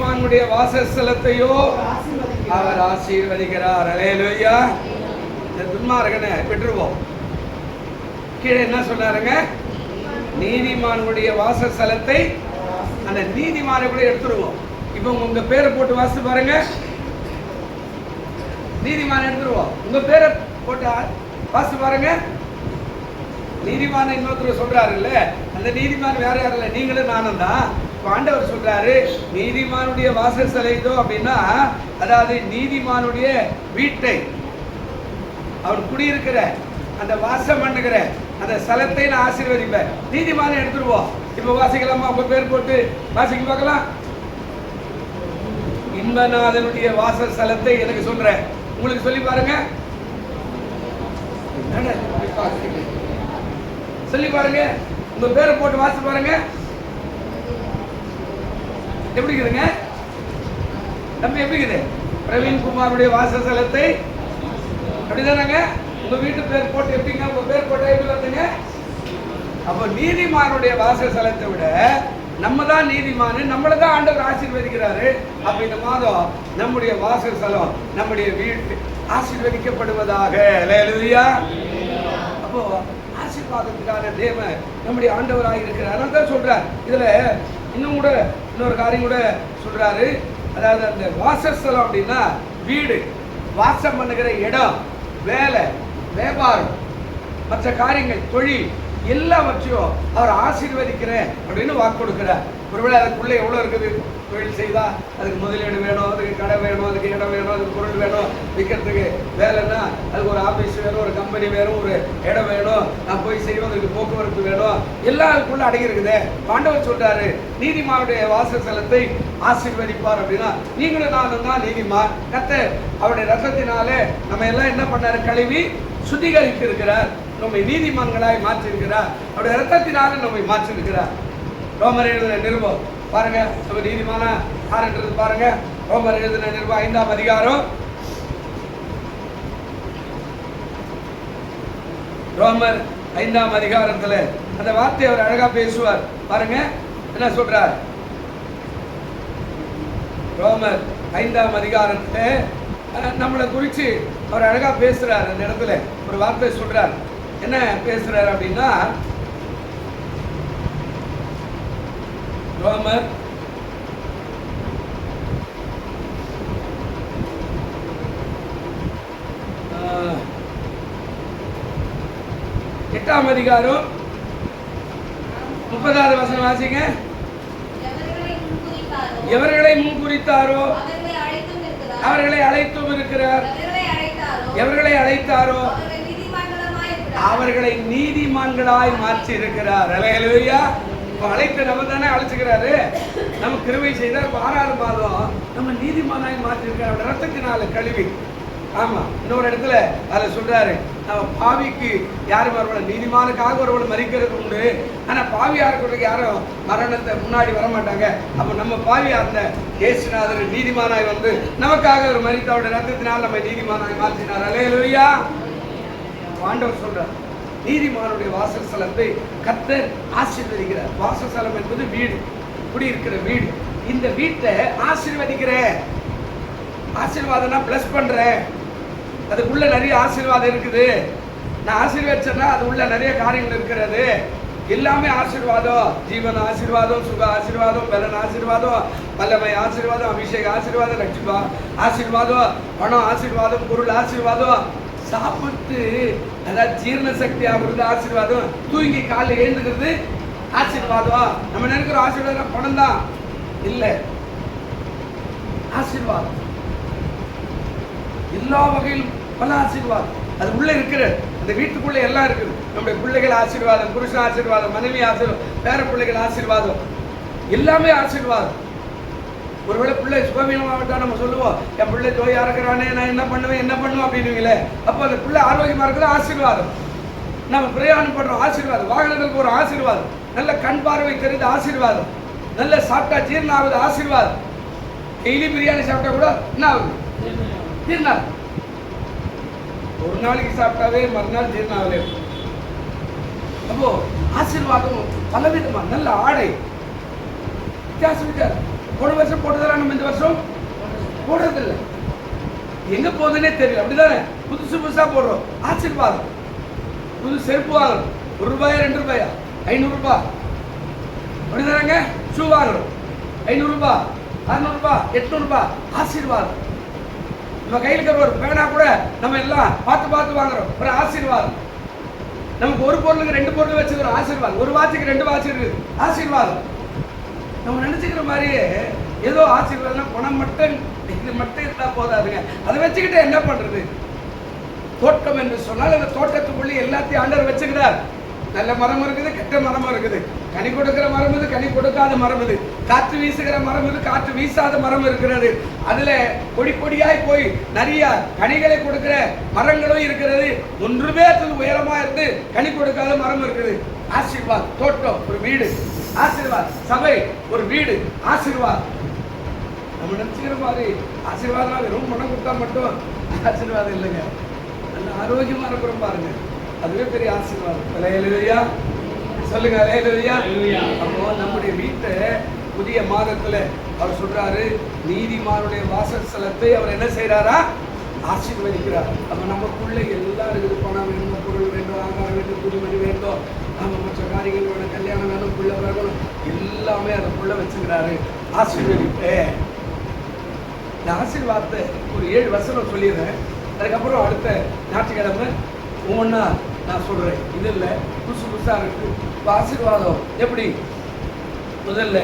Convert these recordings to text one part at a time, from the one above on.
நீதிமானுடைய வாசஸ்தலத்தையோ அவர் ஆசீர்வதிக்கிறார். அல்லேலூயா. இந்த துன்மார்கனை விட்டுருவோம். கீழே என்ன சொன்னாருங்க? நீதிமானுடைய வாசஸ்தலத்தை அந்த நீதிமானை கூட எடுத்துருவோம். இப்போ உங்க பேரை போட்டு வாசித்து பாருங்க. நீதிமான் எடுத்துருவோம். உங்க பேரை போட்டு வாசித்து பாருங்க. நீதிமான இன்னொருத்தர் சொல்றாரு இல்ல, அந்த நீதிமான் வேற யாரும் இல்லை, நீங்களும் நானும் தான். ஆண்டவர் சொல்றாரு நீதிமானுடைய வாசஸ்தலத்தோ அப்படின்னா, அதாவது நீதிமானுடைய வீட்டை, அவர் குடியிருக்கிற அந்த வாசம் பண்ணுகிற அந்த ஸ்தலத்தை நான் ஆசீர்வதிப்பேன். நீதிமானை எடுத்துருவோம். இப்ப வாசிக்கலாமா? உங்க பேர் போட்டு வாசிக்க பார்க்கலாம். இன்பநாதனுடைய வாசஸ்தலத்தை எனக்கு சொல்றேன், உங்களுக்கு சொல்லி பாருங்க. சொல்லி பாருங்க. உங்க பேரை போட்டு வாசிச்சு பாருங்க. எப்படி இருக்குதுங்க? நம்ம எப்படி இருக்குது? பிரவீன் குமாருடைய வாசஸ்தலத்தை, அப்படிதானங்க? உங்க வீட்டு பேர் போட்டு எப்படிங்க? உங்க பேர் போட்டு எப்படி வருதுங்க? அப்போ நீதிமானுடைய வாசஸ்தலத்தை விட நம்ம தான் நீதிமானு, நம்மளை தான் ஆண்டவர் ஆசீர்வதிக்கிறாரு. அப்ப இந்த மாதம் நம்முடைய வாசஸ்தலம், நம்முடைய வீட்டு ஆசீர்வதிக்கப்படுவதாக. அல்லேலூயா. அப்போ ஆசீர்வாதத்துக்கான தேவன் நம்முடைய ஆண்டவராக இருக்கிறார். அதான் சொல்றார். இதுல இன்னும் கூட இன்னொரு காரியம் கூட சொல்றாரு. அதாவது அந்த வாசஸ்தலம் அப்படின்னா வீடு, வாசம் பண்ணுகிற இடம், வேலை, வியாபாரம், மற்ற காரியங்கள், தொழில் எல்லாவற்றையும் அவர் ஆசீர்வதிக்கிறேன் அப்படின்னு வாக்கு கொடுக்கிறார். ஒருவேளை அதுக்குள்ளே எவ்வளோ இருக்குது? தொழில் செய்தால் அதுக்கு முதலீடு வேணும், அதுக்கு கடை வேணும், அதுக்கு இடம் வேணும், அதுக்கு பொருள் வேணும், விற்கிறதுக்கு வேலைன்னா அதுக்கு ஒரு ஆஃபீஸ் வேணும், ஒரு கம்பெனி வேணும், ஒரு இடம் வேணும், நான் போய் செய்வதற்கு போக்குவரத்து வேணும், எல்லாருக்குள்ள அடங்கி இருக்குது. ஆண்டவர் சொல்றாரு நீதிமானுடைய வாசஸ்தலத்தை ஆசீர்வதிப்பார் அப்படின்னா, நீங்களும் நானும் தான் நீதிமான். கர்த்தர் அவருடைய ரத்தத்தினாலே நம்ம எல்லாம் என்ன பண்ணாரு? கழுவி சுத்திகரித்து இருக்கிறார். நம்மை நீதிமான்களாய் மாற்றிருக்கிறார். அவருடைய ரத்தத்தினால நம்மை மாற்றிருக்கிறார். ரோமர் எழுதின நிருபம் பாருங்க, நம்ம நீதிமான யாருன்றது பாருங்க. ரோமர் எழுதின நிருபம் 5ஆம் அதிகாரம், ரோமர் 5ஆம் அதிகாரத்துல அந்த வார்த்தை அவர் அழகா பேசுவார். பாருங்க என்ன சொல்றார். ரோமர் 5ஆம் அதிகாரத்துல நம்மளை குறிச்சு அவர் அழகா பேசுறார். அந்த இடத்துல ஒரு வார்த்தை சொல்றார். என்ன பேசுறாரு அப்படின்னா, ரோமர் 8ஆம் அதிகாரம் 30வது வசனம் வாசிங்க. எவர்களை முன்குறித்தாரோ அவர்களை அழைத்தும் இருக்கிறார், எவர்களை அழைத்தாரோ அவர்களை நீதிமான்களாய் மாற்றி இருக்கிறார். அல்லேலூயா. அழைத்த நம்ம தானே அழைச்சுக்கிறாரு. நம்ம கிருபை செய்தார். 6ஆவது மாதம் நம்ம நீதிமானாய் மாற்றி இருக்கிறார் ரத்தத்தினால கழுவி. ஆமா, இன்னொரு இடத்துல அதை சொல்றாரு, நம்ம பாவிக்கு யாரும் வரவில்லை, நீதிமானுக்காக ஒருவன் மறிக்கிறது உண்டு, ஆனா பாவியா இருக்கிறதுக்கு யாரும் மரணத்தை முன்னாடி வரமாட்டாங்க. அப்ப நம்ம பாவியா இருந்த இயேசுநாதர் நீதிமானாய் வந்து நமக்காக ஒரு மறித்த அவருடைய ரத்தத்தினால் நம்ம நீதிமானாய் மாற்றினார். அல்லேலூயா. ஆண்டவர் சொல்றார் நீதிமானுடைய வாசஸ்தலத்தை கர்த்தர் ஆசீர்வதிக்கிறார். வாசஸ்தலம் என்பது வீடு, குடியிருக்கிற வீடு. இந்த வீட்டை ஆசீர்வதிக்கிறேன். ஆசீர்வாதம்னா பிளஸ் பண்றேன். அதுக்குள்ள நிறைய ஆசீர்வாதம் இருக்குது. நான் ஆசீர்வதிச்சேன்னா அது உள்ள நிறைய காரியங்கள் இருக்கிறது. எல்லாமே ஆசீர்வாதம். ஜீவன ஆசீர்வாதம், சுக ஆசீர்வாதம், பலன் ஆசீர்வாதம், வல்லமை ஆசீர்வாதம், அபிஷேக ஆசீர்வாதம், ரட்சிப்பா ஆசீர்வாதம், பணம் ஆசீர்வாதம், பொருள் ஆசீர்வாதம், சாப்பிட்டு அதாவது ஜீரண சக்தி ஆகுறது ஆசீர்வாதம், தூங்கி காலையில் எழுந்துக்கிறது ஆசீர்வாதம். நம்ம நினைக்கிற ஆசீர்வாதம் பணம் தான் இல்லை, ஆசீர்வாதம் எல்லா வகையிலும் பல ஆசீர்வாதம் அது உள்ள இருக்கிற அந்த வீட்டுக்குள்ள எல்லாம் இருக்குது. நம்முடைய பிள்ளைகள் ஆசீர்வாதம், புருஷன் ஆசீர்வாதம், மனைவி ஆசீர்வாதம், பேர பிள்ளைகள் ஆசீர்வாதம், எல்லாமே ஆசீர்வாதம். ஒருவேளை பிள்ளை சுகவீனமாகட்டா நம்ம சொல்லுவோம், என் பிள்ளை நோயா இருக்கிறானே, நான் என்ன பண்ணுவேன் அப்படின்னுங்களே. அப்போ அந்த பிள்ளை ஆரோக்கியமா இருக்கிற ஆசீர்வாதம். நம்ம பிரயாணம் பண்றோம் ஆசீர்வாதம், வாகனங்களுக்கு ஒரு ஆசீர்வாதம், நல்ல கண் பார்வை தெரிந்த ஆசீர்வாதம், நல்ல சாப்பிட்டா ஜீரணம் ஆகுது ஆசீர்வாதம். டெய்லி பிரியாணி சாப்பிட்டா கூட என்ன ஆகுது? ஜீரணம். ஒரு நாளைக்கு சாப்பிட்டாவே மறுநாள் ஜீரணம் ஆகல. அப்போ ஆசீர்வாதம் பலவிதமா. நல்ல ஆடை, வித்தியாசம். போன வருஷம் போட்டதெல்லாம் நம்ம இந்த வருஷம் போடுறதில்லை. எங்க போகுதுன்னே தெரியல. அப்படிதானே? புதுசு புதுசா போடுறோம். ஆசீர்வாதம். புது செருப்பு வாங்கணும். ₹1 ₹2 ₹500. அப்படிதானங்க? ஷூ வாங்கணும் ₹500 ₹600 ₹800. ஆசீர்வாதம். நம்ம கையில் இருக்கிற ஒரு பேனா கூட நம்ம எல்லாம் பார்த்து பார்த்து வாங்குறோம். ஒரு ஆசீர்வாதம். நமக்கு ஒரு பொருளுக்கு 2 பொருள் வச்சுக்கிறோம். ஆசீர்வாதம். ஒரு வாட்சுக்கு 2 வாட்ச் இருக்குது. ஆசீர்வாதம். நம்ம நினைச்சுக்கிற மாதிரியே ஏதோ ஆசீர்வாதம் பணம் மட்டும் இது மட்டும் இருந்தா போதாதுங்க. அதை வச்சுக்கிட்டு என்ன பண்றது? தோட்டம் என்று சொன்னால் அந்த தோட்டத்துக்குள்ளே எல்லாத்தையும் ஆண்டவர் வச்சுக்கிறார். நல்ல மரம் இருக்குது, கெட்ட மரமும் இருக்குது. கனி கொடுக்கிற மரம் இது, கனி கொடுக்காத மரம் இது. காற்று வீசுகிற மரம் இது, காற்று வீசாத மரம் இருக்கிறது. அதுல கொடி கொடியாய் போய் நிறைய கனிகளை கொடுக்கிற மரங்களும் இருக்கிறது. ஒன்றுமே உயரமா இருந்து கனி கொடுக்காத மரம் இருக்குது. ஆசீர்வாத் தோட்டம் ஒரு வீடு, ஆசீர்வாத் சபை ஒரு வீடு, ஆசீர்வாத். நம்ம நினைச்சுக்கிற மாதிரி ஆசீர்வாதம் வெறும் பணம் கொடுத்தா மட்டும் ஆசீர்வாதம் இல்லைங்க. நல்ல ஆரோக்கியமா இருக்கிறோம் பாருங்க, அதுவே பெரிய ஆசீர்வாதம். அல்லேலூயா சொல்லுங்க, அல்லேலூயா. அப்போ நம்முடைய வீட்டை புதிய மாதத்துல அவர் சொல்றாரு, நீதிமானுடைய வாசஸ்தலத்தை அவர் என்ன செய்யறாரா? ஆசீர்வதிக்கிறார். அப்ப நமக்குள்ள எல்லாம் இருக்குது. பணம் வேண்டும், பொருள் வேண்டும், ஆகாரம் வேண்டும், துணிமணி வேண்டும், நம்ம மற்ற காரியங்கள் வேணும், கல்யாணம் வேணும், பிள்ளை வேணும், எல்லாமே அதுக்குள்ள வச்சுக்கிறாரு. ஆசீர்வதிப்பு. இந்த ஆசீர்வாதத்தை ஒரு 7 வசனம் சொல்லிடுறேன். அதுக்கப்புறம் அடுத்த ஞாயிற்றுக்கிழமை ஒவ்வொன்றா நான் சொல்றேன். இது இல்லை, புதுசு புதுசா இருக்கு. இப்போ ஆசீர்வாதம் எப்படி? முதல்ல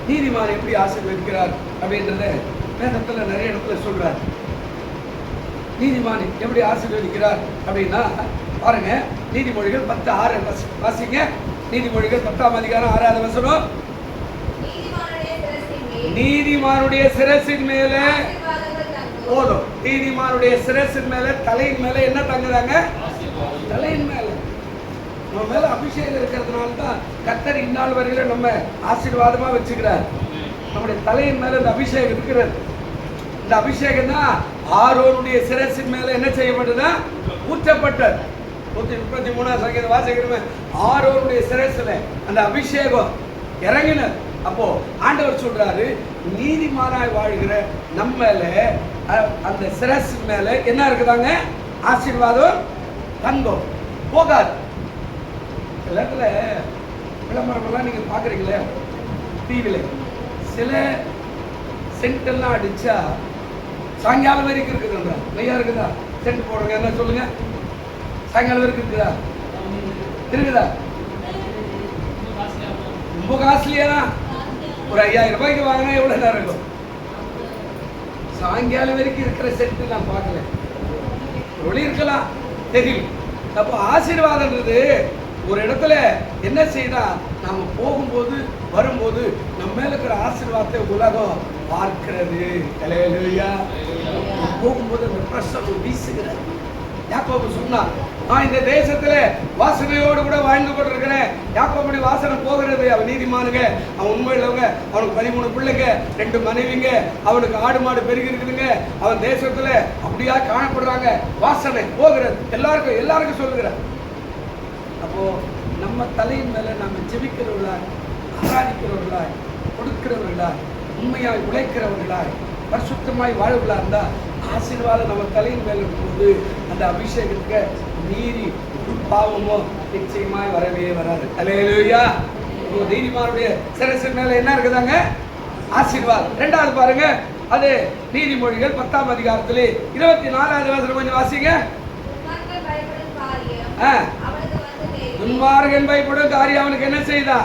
நீதிமான் எப்படி ஆசீர்வதிக்கிறார் அப்படின்றத வேதத்துல நிறைய இடத்துல சொல்றார். நீதிமான் எப்படி ஆசீர்வதிக்கிறார் அப்படின்னா பாருங்க, நீதிமொழிகள் 10:6 வாசிங்க. நீதிமொழிகள் 10ஆம் அதிகாரம் 6வது வசனம். நீதிமானுடைய சிரசின் மேல போதும். நீதிமானுடைய சிரசின் மேல, தலையின் மேல என்ன தங்குறாங்க? தலையின் மேல. நம்ம மேல அபிஷேகம் இருக்கிறதுனால தான் கர்த்தர் இந்நாள் வரையில நம்ம ஆசீர்வாதமா வச்சுக்கிறார். நம்முடைய தலையின் மேல இந்த அபிஷேகம் இருக்கிறது. இந்த அபிஷேகம் தான் ஆரோனுடைய சிரசின் மேல என்ன செய்யப்பட்டதா? ஊற்றப்பட்டது. 133ஆம் சங்கீதம் வாசிக்கிறோமே, ஆரோனுடைய சிரசுல அந்த அபிஷேகம் இறங்கினது. அப்போ ஆண்டவர் சொல்றாரு, நீதிமானாய் வாழ்கிற நம்ம மேல அந்த சிரஸ் மேல என்ன இருக்குதாங்க? ஆசீர்வாதம் தங்கம் போகாது. இடத்துல விளம்பரமெல்லாம் நீங்க பாக்குறீங்களே டிவில, சில சென்ட் எல்லாம் அடிச்சா சாயங்காலம் வரைக்கும் இருக்குதுன்ற நெய்யா இருக்குதா? சென்ட் போடுங்க, என்ன சொல்லுங்க? சாயங்காலம் வரைக்கும் இருக்குதா? இருக்குதா? ரொம்ப காஸ்ட்லியா? ஒரு 5000 ரூபாய்க்கு வாங்கினா எவ்வளவு நேரம் இருக்கும்? சாயங்காலம் வரைக்கும் இருக்கிற சென்ட் நான் பார்க்கல. ஒளி இருக்கலாம், தெரியும். அப்போ ஆசீர்வாதம்ன்றது ஒரு இடத்துல என்ன செய்தா, நாம போகும்போது வரும்போது நம்ம மேல இருக்கிற ஆசீர்வாதத்தை உலகம் பார்க்கிறது. அல்லேலூயா. போகும்போது அந்த பிரசன்னம் வீசுகிறது. யாக்கோபு சொன்னார், நான் இந்த தேசத்துல வாசனையோடு கூட வாழ்ந்து கொண்டிருக்கிறேன். யாக்கோபுடைய வாசனை போகிறது. அவன் நீதிமானுங்க, அவன் உண்மையிலவங்க, அவனுக்கு 13 பிள்ளைங்க, 2 மனைவிங்க, அவனுக்கு ஆடு மாடு பெருகி இருக்குதுங்க. அவன் தேசத்துல அப்படியா காணப்படுறாங்க. வாசனை போகிறது. எல்லாருக்கும் சொல்லுகிறார். அப்போ நம்ம தலையின் மேல நம்ம ஜெபிக்கிறவர்களாய், ஆராதிக்கிறவர்களாய், கொடுக்கிறவர்களாய், உண்மையாய் உழைக்கிறவர்களாய், பரிசுத்தமாய் வாழ்வுகளா இருந்தா ஆசீர்வாதம் நம்ம தலையின் மேல இருக்கும்போது அந்த அபிஷேகத்துக்கு மீறி ஒரு பாவமோ நிச்சயமாய் வரவே வராது. அல்லேலூயா. நீதிமானுடைய சிரசின் மேல என்ன இருக்குதாங்க? ஆசீர்வாதம். 2வது பாருங்க, அது நீதிமொழிகள் 10ஆம் அதிகாரத்திலே 24வது வசனம் கொஞ்சம் வாசிங்க. துன்மார்கன் பயப்படும் காரியம் அவனுக்கு என்ன செய்தா?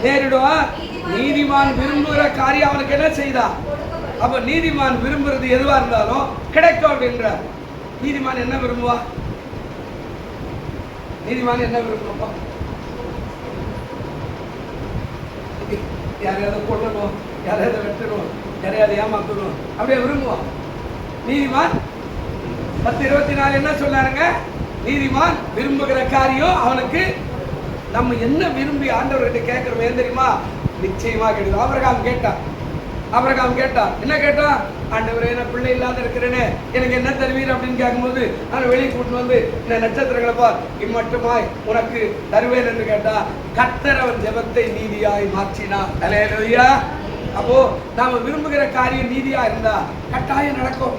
நேரிடுவான். நீதிமான் விரும்புகிற காரியம் அவனுக்கு என்ன செய்தா? அப்ப நீதிமான் விரும்புறது எதுவா இருந்தாலும் கிடைக்கும் அப்படின்றார். நீதிமான் என்ன விரும்புவா? நீதிமான் என்ன விரும்புவா? யாரையாவது கொல்லணும், யாரையாவது வெட்டணும், யாரையாவது ஏமாத்தணும், அப்படியே விரும்புவான். நீதிமான் 10:24 என்ன சொன்னாருங்க? நீதிமான் விரும்புகிற காரியம் அவனுக்கு. நம்ம என்ன விரும்பி ஆண்டவர்கிட்ட கேட்கிறோம் ஏன் தெரியுமா? நிச்சயமா கிடைக்கும். ஆபிரகாம் கேட்டான். என்ன கேட்டான்? ஆண்டவரே, நான் பிள்ளை இல்லாத இருக்கிறேனே, எனக்கு என்ன தருவீர் அப்படின்னு கேட்கும்போது, நான் வெளியே கூட்டு வந்து இந்த நட்சத்திரங்களை பார், இம்மட்டுமாய் உனக்கு தருவேன் என்று கேட்டா. கர்த்தர் அவன் ஜெபத்தை நீதியாய் மாற்றினார். அல்லேலூயா. அப்போ நாம விரும்புகிற காரியம் நீதியா இருந்தா கட்டாயம் நடக்கும்,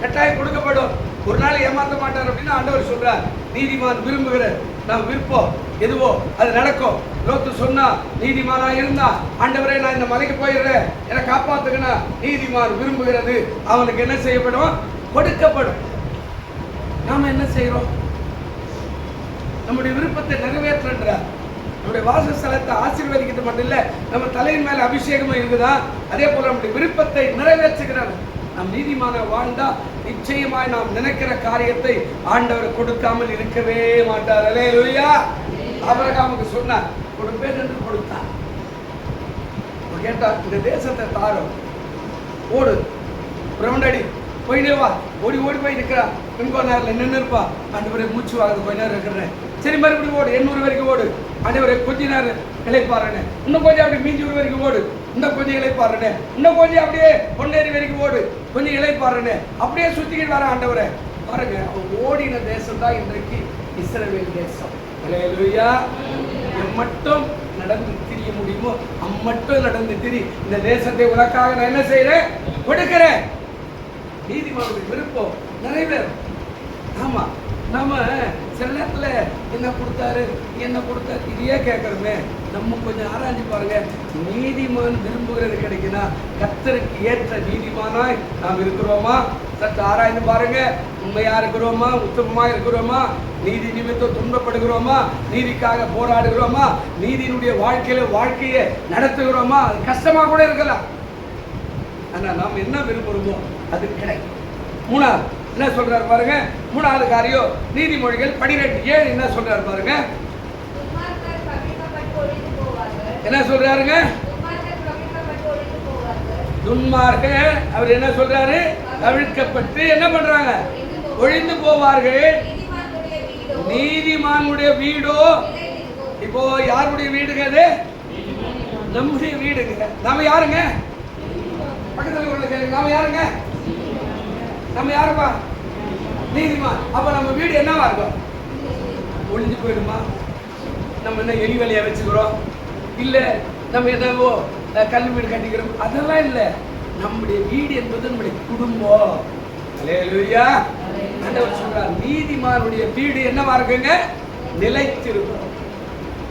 கட்டாயம் கொடுக்கப்படும். ஒரு நாள் ஏமாற்ற மாட்டார் அப்படின்னு ஆண்டவர் சொல்றார். நீதிமான் விரும்புகிற நாம் விருப்பம் எதுவோ அது நடக்கும். லோத்து சொன்னா நீதிமானா இருந்தா ஆண்டவரே நான் இந்த மலைக்கு போயிடுறேன் என்னை காப்பாத்துக்கனா, நீதிமான் விரும்புகிறது அவனுக்கு என்ன செய்யப்படும்? கொடுக்கப்படும். நாம என்ன செய்யறோம்? நம்முடைய விருப்பத்தை நிறைவேற்றுன்றார். நம்முடைய வாசஸ்தலத்தை ஆசீர்வதிக்கிறது மட்டும் இல்ல, நம்ம தலையின் மேல அபிஷேகமும் இருக்குதா, அதே போல நம்முடைய விருப்பத்தை நிறைவேற்றுகிறார். நாம் நீதிமான வாழ்ந்தா நிச்சயமாய் நாம் நினைக்கிற காரியத்தை ஆண்டவர் கொடுக்காமல் இருக்கவே மாட்டார். அல்லேலூயா. ஆபிரகாமுக்கு சொன்னார் கொடுப்பேன் என்று கொடுத்தார். கேட்டா இந்த தேசத்தை தாரும், ஓடு, ரவுண்டடி போயினே வா, ஓடி ஓடி போய் நிற்கிறான். கொஞ்ச நேரம் நின்று இருப்பா, ஆண்டவரே மூச்சு வாங்குது, கொஞ்ச நேரம் இருக்கிறேன், சரி மறுபடியும் ஓடு, 800 வரைக்கும் ஓடு, ஆண்டவரே கொஞ்ச நேரம் இளைப்பாருன்னு, இன்னும் கொஞ்சம் அப்படி 300 வரைக்கும் ஓடு, இன்னும் கொஞ்சம் இளைப்பாருன்னு, இன்னும் கொஞ்சம் அப்படியே பொன்னேரி வரைக்கும் ஓடு, கொஞ்சம் இளைப்பாருன்னு, அப்படியே சுத்திக்கிட்டு வர ஆண்டவரே. பாருங்க, அவன் ஓடின தேசம் தான் இன்றைக்கு இஸ்ரவேல் தேசம். அல்லேலூயா. மட்டும் நடந்து திரிய முடியுமோ அம்மட்டும் நடந்து திரி, இந்த தேசத்தை உனக்காக நான் என்ன செய்யறேன்? கொடுக்கிறேன். நீதிமானுடைய விருப்பம் நிறைவேறும். ஆமா, நம்ம சில நேரத்துல என்ன கொடுத்தாரு என்ன கொடுத்தாரு இதையே கேட்கறோமே. நம்ம கொஞ்சம் ஆராய்ச்சி பாருங்க. நீதிமான் விரும்புகிறது கிடைக்குன்னா கர்த்தருக்கு ஏற்ற நீதிமானாய் நாம் இருக்கிறோமா? சற்று ஆராய்ந்து பாருங்க. உண்மையா இருக்கிறோமா? உத்தமமா இருக்கிறோமா? நீதி நிமித்தம் துன்பப்படுகிறோமா? நீதிக்காக போராடுகிறோமா? நீதியினுடைய வாழ்க்கையை நடத்துகிறோமா? அது கஷ்டமா கூட இருக்கலாம். ஆனா நாம் என்ன விரும்புகிறோமோ அது கிடைக்கும். மூணாவது என்ன சொல்றாரு பாருங்க. மூணாவது காரியம் நீதிமொழிகள் 12:7 என்ன சொல்றாரு பாருங்க. என்ன சொல்றாருங்க? துன்மார்க்கர் அவர் என்ன சொல்றாரு? கவிழ்க்கப்பட்டு என்ன பண்றாங்க? ஒழிந்து போவார்கள். நீதிமானுடைய வீடோ, இப்போ யாருடைய வீடுங்க? அது நம்முடைய வீடுங்க. நாம யாருங்க? பக்கத்தில் உள்ள கேளுங்க, நாம யாருங்க? நம்ம யாருப்பா? நீதிமான். அப்ப நம்ம வீடு என்னவா இருக்கும்? ஒளிஞ்சு போயிடுமா? நம்ம என்ன எலி வேலையா வச்சுக்கிறோம்? இல்ல நம்ம என்னவோ கல் வீடு கட்டிக்கிறோம்? அதெல்லாம் இல்ல. நம்முடைய வீடு என்பது நம்முடைய குடும்பம். அல்லேலூயா. ஆண்டவர் சொல்றார் நீதிமானுடைய வீடு என்னவா இருக்குங்க? நிலைத்திருக்கும்,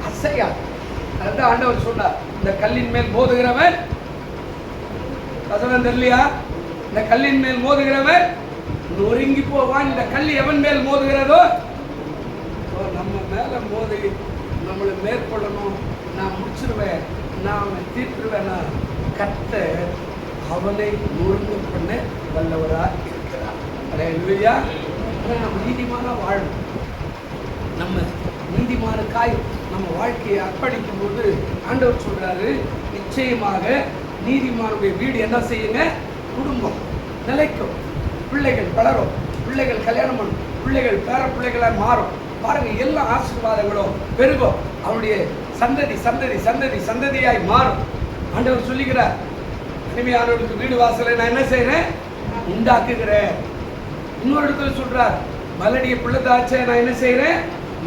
அசையா. அதுதான் ஆண்டவர் சொன்னார். இந்த கல்லின் மேல் மோதுகிறவன் வசனம் தெரியலையா? இந்த கல்லின் மேல் மோதுகிறவன் நொறுங்கி போவான். இந்த கல் எவன் மேல் மோதுகிறதோ நம்ம மேல மோதி நம்மளை மேற்கொள்ளணும், நான் முடிச்சிருவேன், நான் தீர்த்துருவேன், கர்த்தர் அவனை நொறுங்கு பண்ண வல்லவரா இருக்கிறார். அல்லேலூயா. நம்ம நீதிமான வாழும், நம்ம நீதிமானுக்காய் நம்ம வாழ்க்கையை அர்ப்பணிக்கும் போது ஆண்டவர் சொல்றாரு நிச்சயமாக நீதிமானுடைய வீடு என்ன செய்யுங்க? குடும்பம் நிலைக்கும், பிள்ளைகள் வளரும், பிள்ளைகள் கல்யாணம் பண்ணும், பிள்ளைகள் பேர பிள்ளைகளாக மாறும். பாருங்க, எல்லா ஆசீர்வாதங்களும் பெருகும். அவனுடைய சந்ததி சந்ததி சந்ததி சந்ததியாய் மாறும். ஆண்டவர் சொல்லுகிறார் இனிமையானவர்களுக்கு வீடு வாசலை நான் என்ன செய்யறேன்? உண்டாக்குகிறேன். இன்னொரு இடத்துல சொல்றார் மலடிய பிள்ளைதாச்சை நான் என்ன செய்யறேன்?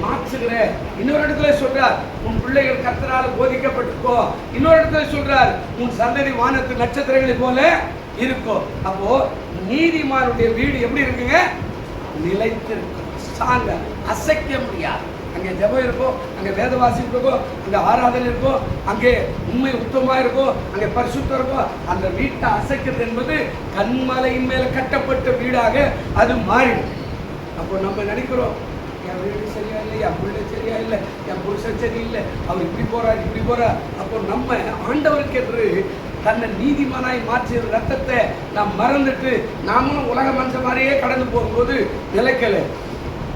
மாற்றுகிறேன். இன்னொரு இடத்துல சொல்றார் உன் பிள்ளைகள் கர்த்தரால் போதிக்கப்பட்டிருக்கோ. இன்னொரு இடத்துல சொல்றார் உன் சந்ததி வானத்து நட்சத்திரங்களை போல இருக்கும். அப்போ நீதிமானுடைய வீடு எப்படி இருக்குங்க? நிலைத்திருக்கும், ஸ்ட்ராங்கா, அசைக்க முடியாது. அங்கே ஜெபம் இருக்கும், அங்கே வேத வாசிப்பு இருக்கும், அங்கே ஆராதனை இருக்கும், அங்கே உண்மை உத்தமா இருக்கும், அங்கே பரிசுத்தம் இருக்கும். அந்த வீட்டை அசைக்கிறது என்பது கண்மலையின் மேல கட்டப்பட்ட வீடாக அது மாறிடும். அப்போ நம்ம நினைக்கிறோம் என் வீடு சரியா இல்லை, என் பிள்ளை சரியா இல்லை, என் புருஷன் சரியில்லை, அவர் இப்படி போறார் இப்படி போறார். அப்போ நம்ம ஆண்டவருக்கு என்று தன்னை நீதிமானாய் மாற்றிய ரத்தத்தை நாம் மறந்துட்டு நாமளும் உலக மனுஷன் மாதிரியே கடந்து போகும்போது நிலைக்கல.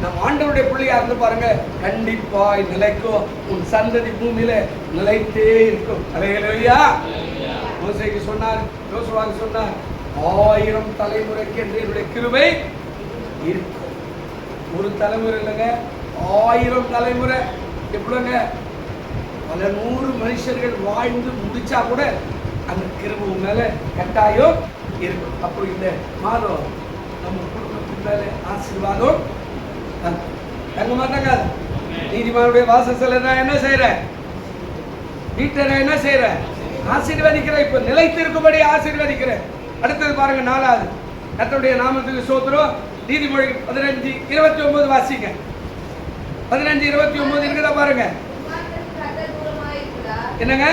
நம்ம ஆண்டவருடைய பிள்ளையா இருந்து பாருங்க, கண்டிப்பாய் நிலைக்கும். உன் சந்ததி பூமியில நிலைத்தே இருக்கும். அல்லேலூயா. மோசேக்கு சொன்னார், யோசுவாவுக்கு சொன்னார் 1000 தலைமுறைக்கு என்று என்னுடைய கிருபை இருக்கும். ஒரு தலைமுறை இல்லைங்க, 1000 தலைமுறை. எப்படிங்க? பல 100 மனுஷர்கள் வாழ்ந்து முடிச்சா கூட அந்த கிருபை மேல கட்டாயம் இருக்கும். அப்போ இந்த மாதம் நம்ம குடும்பத்தின் மேல ஆசீர்வாதம் தங்க மாட்டாங்க. நீதிமானுடைய வாசஸ்தல நான் என்ன செய்யறேன்? வீட்டை நான் என்ன செய்யறேன்? ஆசீர்வதிக்கிறேன். இப்ப நிலைத்திருக்கும்படி ஆசீர்வதிக்கிறேன். அடுத்தது பாருங்க, 4வது. கர்த்தருடைய நாமத்துக்கு ஸ்தோத்திரம். நீதிமொழி 15:29 வாசிங்க. 15:29 இருக்குதா பாருங்க. என்னங்க?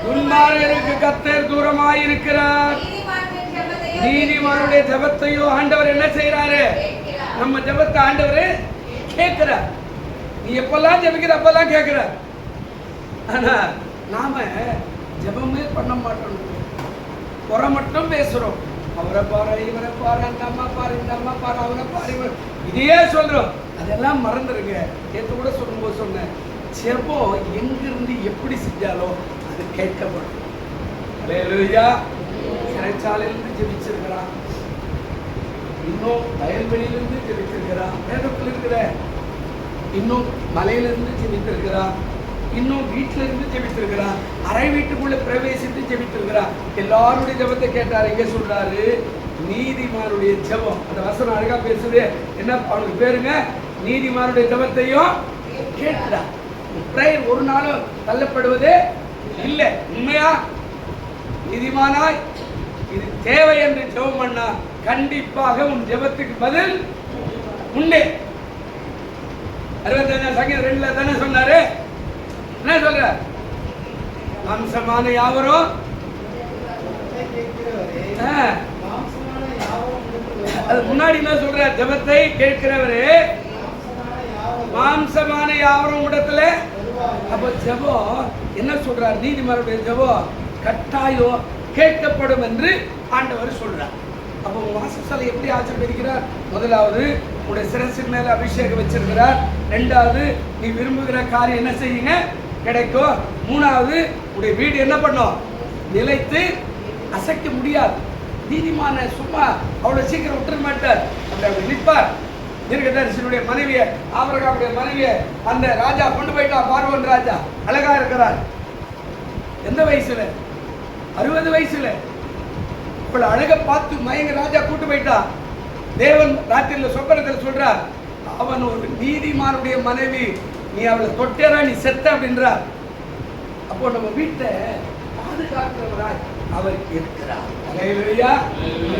துன்மார்க்கருக்கு கர்த்தர் தூரமாய் இருக்கிறார். நீதிமானுடைய ஜெபத்தையோ ஆண்டவர் என்ன செய்யறாரு? நம்ம ஜெபத்தை ஆண்டவர் கேட்கிறார். நீ எப்பெல்லாம் ஜெபிக்கிற அப்பெல்லாம் கேட்கிறார். ஆனா நாம ஜெபமே பண்ண மாட்டோம், குறை மட்டும் பேசுறோம். அவரை பாரு, இவரை பாரு, அந்த அம்மா பாரு, இந்த அம்மா பாரு, அவரை பாரு, இதையே சொல்றோம். அதெல்லாம் மறந்துருங்க. நேற்று கூட சொல்லும்போது சொன்னேன், ஜெபம் எங்கிருந்து எப்படி செஞ்சாலும் அது கேட்கப்படும். அல்லேலூயா. சிறைச்சாலையிலிருந்து ஜெபிச்சிருக்கிறான், இன்னும் வயல்வெளியிலிருந்து ஜெபிச்சிருக்கிறான், வேதத்தில் இருக்கிற இன்னும் மலையிலிருந்து ஜெபித்திருக்கிறான், இன்னும் வீட்டில இருந்து ஜெபித்திருக்கிறான், அரை வீட்டுக்குள்ள பிரவேசித்து ஜெபித்திருக்கிறான். எல்லாருடைய ஜெபத்தை கேட்டாரு. இங்க சொல்றாரு, நீதிமானுடைய ஜெபம். அந்த வசனம் அழகா பேசுது. என்ன அவனுக்கு பேருங்க? நீதிமானுடைய ஜெபத்தையும் கேட்கிறான். பிரேயர் ஒரு நாளும் தள்ளப்படுவதே இல்லை. உண்மையா நீதிமானாய் இது தேவை என்று ஜெபம் பண்ணா கண்டிப்பாக உன் ஜெபத்துக்கு பதில் உண்டே. 65 சங்கீதம் 2 தானே சொன்னாரு. என்ன சொல்ற? மாம்சமான யாவரும் அது முன்னாடி என்ன சொல்ற? ஜெபத்தை கேட்கிறவரே மாம்சமான யாவரும் இடத்துல. அப்ப ஜெபம் என்ன சொல்றார்? நீதிமானுடைய ஜெபம் கட்டாயம் கேட்கப்படும் என்று ஆண்டவர் சொல்றார். அப்போ வாசஸ்தலை எப்படி ஆசீர்வதிக்கிறார்? முதலாவது உடைய சிரசின் மேல அபிஷேகம் வச்சிருக்கிறார். 2வது நீ விரும்புகிற காரியம் என்ன செய்யுங்க கிடைக்கும். 3வது உடைய வீடு என்ன பண்ணும்? நிலைத்து அசைக்க முடியாது. நீதிமான சும்மா அவ்வளவு சீக்கிரம் விட்டுற மாட்டார். அப்படி நிற்பார். தீர்க்கதரிசியுடைய மனைவியை, ஆபிரகாமுடைய மனைவியை அந்த ராஜா கொண்டு போயிட்டான். பார்வோன் ராஜா அழகா இருக்கிறார். எந்த வயசுல? 60 வயசுல. இப்ப அழக பார்த்து மயங்க ராஜா கூட்டு போயிட்டான். தேவன் ராத்திரில சொப்பனத்தில் சொல்றார், அவன் ஒரு நீதிமானுடைய மனைவி, நீ அவளை தொட்டேனா நீ செத்த அப்படின்றார். அப்போ நம்ம வீட்டை பாதுகாக்கிறவராய் அவர் இருக்கிறார். அல்லேலூயா.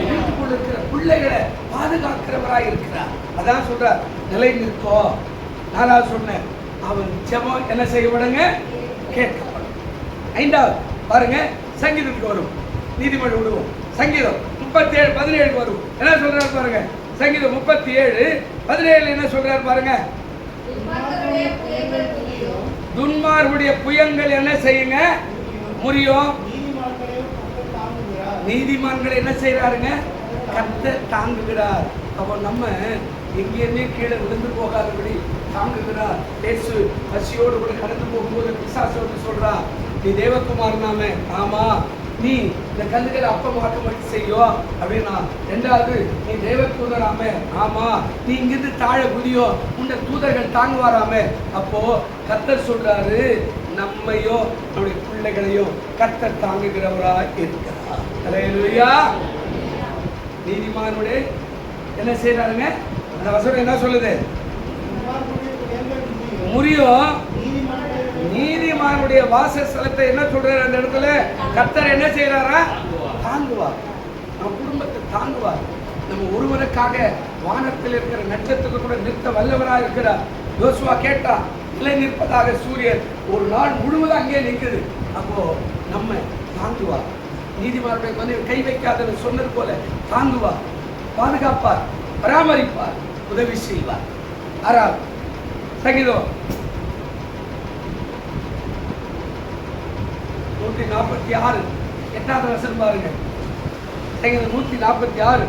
வீட்டுக்குள்ள இருக்கிற பிள்ளைகளை பாதுகாக்கிறவராய் இருக்கிறார். அதான் சொல்றார், நிலை நிற்கோ. 4வது சொன்னேன், அவன் ஜெபம் என்ன செய்யப்படுங்க? கேட்கப்படும். 5வது பாருங்க, சங்கீதத்துக்கு வரும். நீதிமொழி விடுவோம். சங்கீதம் 37:17 வரும். என்ன சொல்றாரு பாருங்க. சங்கீதம் 37:17 என்ன சொல்றாரு பாருங்க. துன்மார்க்குடைய புயங்கள் என்ன செய்யுங்க? முறியும். நீதிமான்களை என்ன செய்யறாருங்க? கர்த்தர் தாங்குகிறார். அப்போ நம்ம எங்கேயுமே கீழே விழுந்து போகாதபடி தாங்குகிறார். இயேசு பசியோடு கூட கடந்து போகும்போது பிசாசு சொல்றா, நீ தேவகுமார் நாம. ஆமா, நீ இந்த கல்லுகளை அப்பமாக்க மட்டும் செய்யும் அப்படின்னா. 2வது நீ தேவதூதராமே. ஆமா, நீ இங்கிருந்து தாழ குதியோ, உன்னை தூதர்கள் தாங்குவாராமே. அப்போ கர்த்தர் சொல்றாரு, நம்மையோ நம்முடைய பிள்ளைகளையோ கர்த்தர் தாங்குகிறவரா இருக்கிறார். அல்லேலூயா. நீதிமானுடைய என்ன செய்யறாருங்க? அந்த வசனம் என்ன சொல்லுது? முறியும். நீதிமானுடைய வாசஸ்தலத்தை என்ன சொல்றாரு அந்த இடத்துல? கர்த்தர் என்ன செய்யறாரா? தாங்குவார். நம்ம குடும்பத்தை தாங்குவார். நம்ம ஒருவருக்காக வானத்தில் இருக்கிற நட்சத்திரத்தை கூட நிறுத்த வல்லவராக இருக்கிறார். யோசுவா கேட்டா, நிலை நிற்பதாக சூரியன் ஒரு நாள் முழுவதும் அங்கே நிற்குது. அப்போ நம்ம தாங்குவார். நீதிமானுடைய மனைவி கை வைக்காத சொன்னது போல தாங்குவார், பாதுகாப்பார், பராமரிப்பார், உதவி செய்வார். 6வது சங்கீதம் 146 8வது வசனம் பாருங்க. சங்கீதம் 146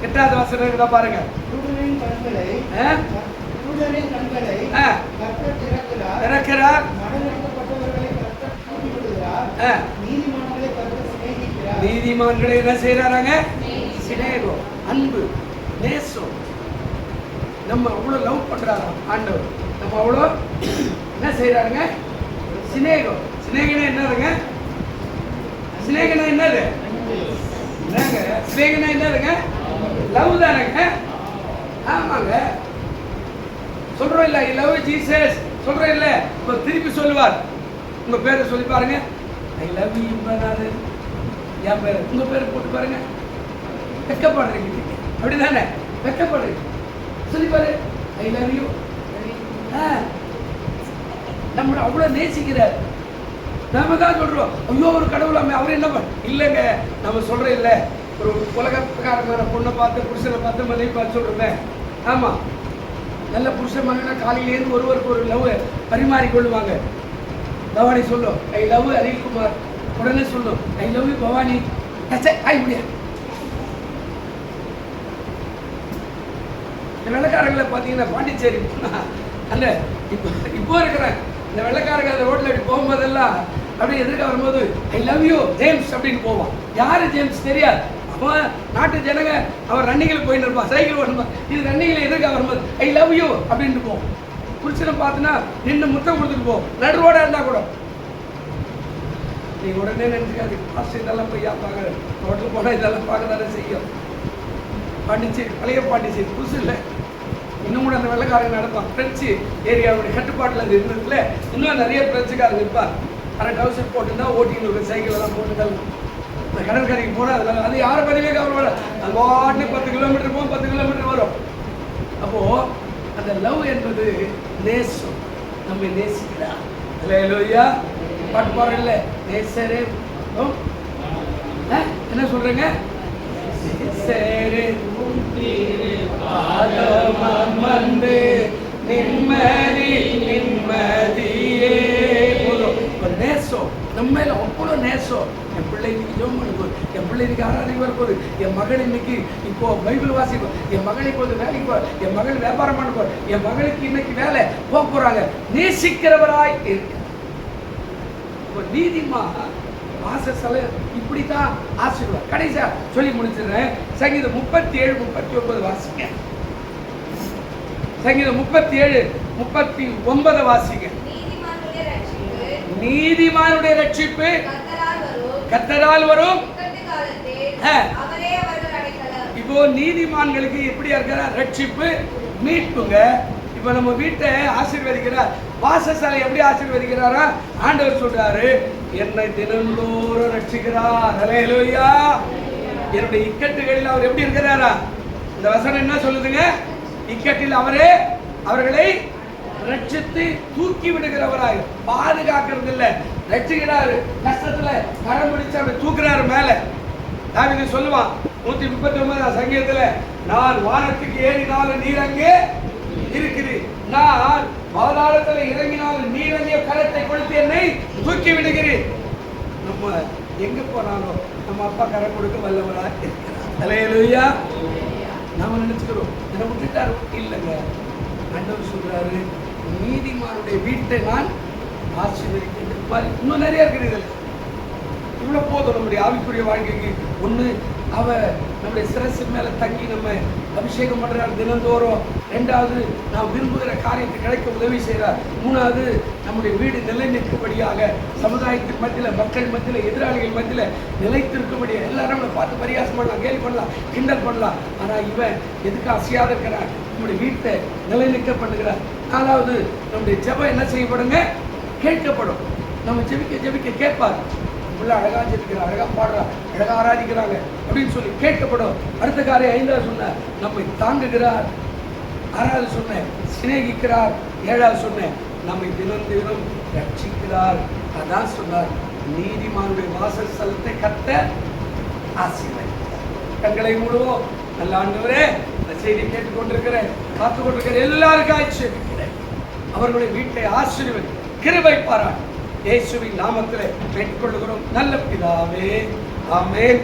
8வது வசனம் பாருங்க. திறக்கிறார். நீதிமான்களை என்ன செய்யறாங்க? சிநேகம், அன்பு, நேசம். நம்ம அவ்வளவு லவ் பண்றாங்க ஆண்டவர். நம்ம அவ்வளோ என்ன செய்யறாங்க? சிநேகம். சிநேகனா என்னதுங்க? சிநேகனா என்னது? சிநேகனா என்னதுங்க? லவ் தானங்க. ஆமாங்க, சொல்றோம் இல்ல, ஐ லவ் ஜீசஸ் சொல்றோம் இல்ல. இப்ப திருப்பி சொல்லுவார், உங்க பேரை சொல்லி பாருங்க. ஐ லவ் யூ நானு, என் பேரை உங்க பேரை போட்டு பாருங்க. வெக்கப்படுறீங்க அப்படிதானே? வெக்கப்படுறீங்க. சொல்லி பாரு, ஐ லவ் யூ. நம்மளை அவ்வளவு நேசிக்கிறார். நாம தான் சொல்றோம், ஐயோ ஒரு கடவுள் அவர் என்ன இல்லைங்க. நம்ம சொல்றோம் இல்ல, ஒரு உலகத்துக்காரமான பொண்ணை பார்த்து புருஷனை பார்த்து மனைவி பார்த்து சொல்றோமே. ஆமா, நல்ல புருஷன் மனைவினா காலையிலேருந்து ஒருவருக்கு ஒரு லவ் பரிமாறிக்கொள்ளுவாங்க. பவானி சொல்லும் ஐ லவ் அனில்குமார், உடனே சொல்லும் ஐ லவ் யூ பவானி. முடியாது. இந்த வெள்ளக்காரங்களை பார்த்தீங்கன்னா பாண்டிச்சேரி அல்ல இப்போ இருக்கிறேன். இந்த வெள்ளக்காரங்க அந்த ரோட்ல அப்படி போகும்போதெல்லாம் அப்படியே எதிர்க்க வரும்போது ஐ லவ் யூ ஜேம்ஸ் அப்படின்னு போவான். யாரு ஜேம்ஸ் தெரியாது. அவன் நாட்டு ஜனங்க, அவன் ரன்னிங்கில் போயிட்டு இருப்பான், சைக்கிள் ஓடுவான். இது ரன்னிங்கில் எதிர்க்க வரும்போது ஐ லவ் யூ அப்படின்ட்டு போவோம். புருஷனை பார்த்தினா நின்று முத்தம் கொடுத்துட்டு போவோம். நடு ரோடாக இருந்தால் கூட நீ உடனே நினைச்சுக்காது, ஃபஸ்ட் இதெல்லாம் போய் பார்க்க ரோட்டில் போனால் இதெல்லாம் பார்க்க தானே செய்யும். பாண்டிச்சேரி பழைய பாண்டிச்சேரி புதுசு இல்லை, இன்னும் கூட அந்த வெள்ளைக்காரங்க நடப்பான். பிரெஞ்சு ஏரியாவுடைய கட்டுப்பாட்டில் அது இருந்ததுல இன்னும் நிறைய பிரெஞ்சுக்காரங்க இருப்பார். ஆனால் டவுசர் போட்டுன்னா ஓட்டின்னு சைக்கிள் எல்லாம் போட்டுதான் இந்த கடற்கரைக்கு போனால் அதெல்லாம் அது யாரை பதிவே கவலை. அது பாட்டு 10 கிலோமீட்டர் போகும், 10 கிலோமீட்டர் வரும். அப்போது அந்த லவ் என்பது நேசம், நம்ம நேசிக்கிறார். இல்லையா பாட்டு பாடல நேசரே என்ன சொல்றேங்க? நிம்மதி நிம்மதியே போதும். நேசம் நம்ம மேல அவ்வளோ நேசம். என் பிள்ளை இன்னைக்கு ஜோம் பண்ணும்போது, என் பிள்ளை இன்னைக்கு ஆராதனைக்கு வரப்போகுது, என் மகள் இன்னைக்கு இப்போ பைபிள் வாசிப்போம், என் மகள் இப்போ வேலைக்கு போ, என் மகள் வியாபாரம் பண்ண போ, என் மகளுக்கு இன்னைக்கு வேலை போக போறாங்க. நேசிக்கிறவராய் இருக்கு. நீதிமா வாசஸ்தல இப்படித்தான் ஆசீர்வாதம். கடைசியா சொல்லி முடிச்சிடுறேன். சங்கீதம் 37, 39 வாசிங்க. சங்கீதம் 37, 39 வாசிங்க. நீதிமானுடைய ரட்சிப்பு கர்த்தரால் வரும். இப்போ நீதிமான்களுக்கு எப்படி இருக்கிற ரட்சிப்பு, மீட்புங்க. இப்போ நம்ம வீட்டை ஆசீர்வதிக்கிறார், வாசஸ்தலை எப்படி ஆசீர்வதிக்கிறாரா? ஆண்டவர் சொல்றாரு, என்னை தினந்தோறும் ரட்சிக்கிறார். ஹல்லேலூயா. என்னுடைய இக்கட்டுகளில் அவர் எப்படி இருக்கிறாரா? இந்த வசனம் என்ன சொல்லுதுங்க? இக்கட்டில் அவர்களை ரட்சித்து தூக்கி விடுகிறவராய், பாதுகாக்கிறது இல்ல, ரட்சிக்கிறாரு. கஷ்டத்துல கரம் பிடிச்சு அப்படி தூக்குறாரு மேல. தாவீது சொல்லுவான் 139 சங்கீதத்துல, நான் வானத்துக்கு ஏறினாலும் நீர் அங்கே இருக்குது, நான் பாதாளத்துல இறங்கினாலும் நீர் அங்கே கரத்தை கொடுத்து என்னை தூக்கி விடுகிறேன். நம்ம எங்க போனாலும் நம்ம அப்பா கரம் கொடுக்க வல்லவரா இருக்கிறார். ஹல்லேலூயா. நாம நினைச்சுக்கிறோம் என்ன விட்டுட்டாரு, இல்லைங்க. ஆண்டவர் சொல்றாரு, நீதிமானுடைய வீட்டை நான் ஆசீர்வதிக்கின்றேன். இன்னும் நிறைய இருக்குது இதில். இவ்வளவு போதும் நம்முடைய ஆவிக்குரிய வாழ்க்கைக்கு. ஒண்ணு, அவ நம்முடைய சிரசு மேல தங்கி நம்ம அபிஷேகம் பண்றார் தினந்தோறும். 2வது, நாம் விரும்புகிற காரியத்தை கிடைக்க உதவி செய்கிறார். 3வது, நம்முடைய வீடு நிலை நிற்கும்படியாக, சமுதாயத்தின் மத்தியில், மக்கள் மத்தியில், எதிராளிகள் மத்தியில் நிலைத்திருக்கும்படியாக. எல்லாரும் நம்மளை பார்த்து பரியாசம் பண்ணலாம், கேலி பண்ணலாம், கிண்டல் பண்ணலாம். ஆனால் இவன் எதுக்கு அசையாத இருக்கிறான்? நம்முடைய வீட்டை நிலை நிற்க பண்ணுகிறார். 4வது, நம்முடைய ஜெபம் என்ன செய்யப்படுங்க? கேட்கப்படும். நம்ம ஜெபிக்க கேட்பார். உள்ள அழகா ஜெபிக்கிறார், அழகா பாடுறா, அழகா ஆராதிக்கிறாங்க அப்படின்னு சொல்லி கேட்கப்படும். அடுத்த காரியம் 5வது சொன்ன, நம்மை தாங்குகிறார். 6வது சொன்னேன், சிநேகிக்கிறார். 7வது சொன்னேன், நம்மை தினம் ரட்சிக்கிறார். அதான் சொன்னார், நீதிமானுடைய வாசஸ்தலத்தை கர்த்தர் ஆசீர்வதிக்கிறார். கண்களை மூடுவோம். நல்ல ஆண்டவரே, இந்த செய்தி கேட்டுக்கொண்டிருக்கிறேன், காத்துக் கொண்டிருக்கிற எல்லாருக்கும் ஆட்சேபிக்கிறேன். அவர்களுடைய வீட்டை ஆசீர்வதி, கிருபை பாராட்டு இயேசுவின் நாமத்திலே பெற்றுக்கொள்கிறோம் நல்ல பிதாவே. ஆமென்.